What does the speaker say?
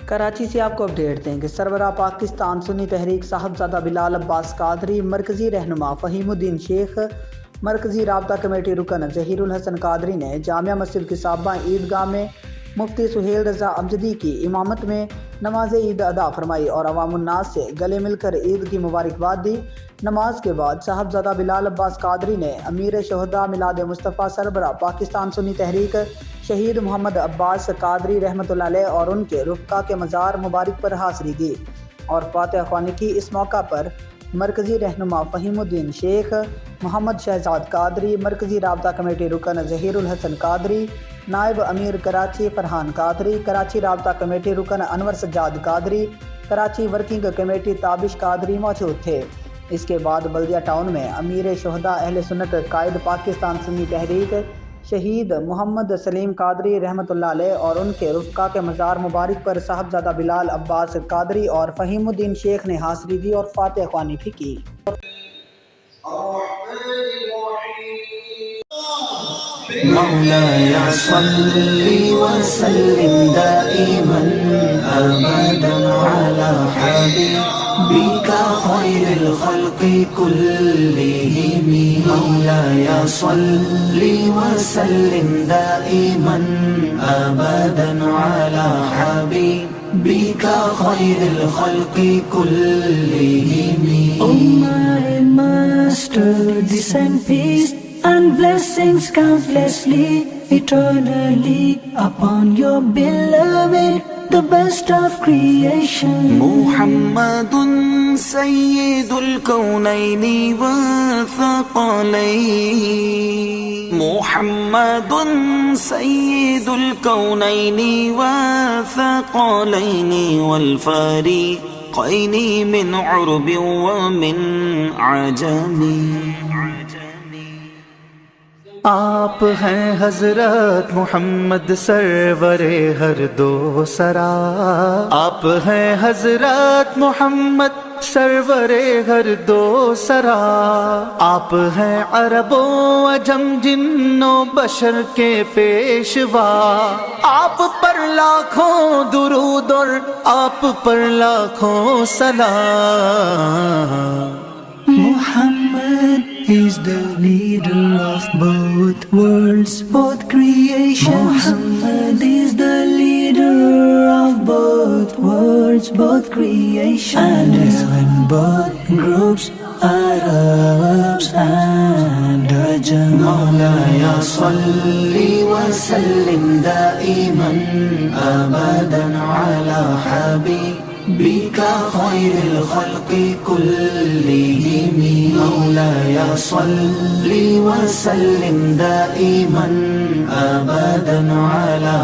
कराची से आपको अपडेट दें कि सरबराह पाकिस्तान सुन्नी तहरीक साहबजादा बिलाल अब्बास कादरी, मरकजी रहनुमा फ़हीमुद्दीन शेख, मरकजी राबता कमेटी रुकन ज़हीरुल हसन कादरी ने जामिया मस्जिद की साबा ईदगाह में मुफ्ती सुहेल रज़ा अमजदी की इमामत में नमाज ईद अदा फरमाई और अवामुन्नास से गले मिलकर ईद की मुबारकबाद दी। नमाज के बाद साहबजादा बिलाल अब्बास कादरी ने अमीर शहदा मिलाद मुस्तफ़ा सरबराह पाकिस्तान सुन्नी तहरीक शहीद मोहम्मद अब्बास कादरी रहमतुल्लाह अलैह और उनके रुफ़का के मज़ार मुबारक पर हाज़री दी और फातिहा ख्वानी की। इस मौका पर मरकजी रहनुमा फ़हीमुद्दीन शेख, मोहम्मद शहजाद कादरी, मरकजी राबता कमेटी रुकन ज़हीरुल हसन कादरी, नायब अमीर कराची फरहान कादरी, कराची राबता कमेटी रुकन अनवर सज्जाद कादरी, कराची वर्किंग कमेटी ताबिश कादरी मौजूद थे। इसके बाद बल्दिया टाउन में अमीर शहदा अहले सुन्नत कायद पाकिस्तान सुन्नी तहरीक शहीद मोहम्मद सलीम कादरी रहमतुल्लाह अलैह और उनके रुफ़का के मज़ार मुबारक पर साहबजादा बिलाल अब्बास कादरी और फ़हीमुद्दीन शेख ने हाज़री दी और फातिहा ख्वानी भी की। मौलाया सल्ली व सल्लिम दाइमन अबदन अला हबीबिका खैरिल खल्क़ि कुल्लिहिम। मौलाया सल्ली व सल्लिम दाइमन अबदन अला हबीबिका खैरिल खल्क़ि कुल्लिहिम। O my master, descend peace and blessings countlessly, eternally upon your beloved, the best of creation. Muhammadun Sayyidul Kawnayni wa Thaqalayn. Muhammadun Sayyidul Kawnayni wa Thaqalayn wal fariqayni min urbi wa min ajami. आप हैं हजरत मोहम्मद सरवरे हर दो सरा। आप हैं हजरत मोहम्मद सरवरे हर दो सरा। आप हैं अरबो अजम जिन्नो बशर के पेशवा। आप पर लाखों दुरूद और आप पर लाखों सलाम। Muhammad is the leader of both worlds, both creation. Muhammad is the leader of both worlds, both creation. And when both groups, Arabs and Ajam. Mawlaya salli wa sallim daiman abadan ala habibika khairil khalqi kullihim. Mawlaya salli wa sallim daiman abadan ala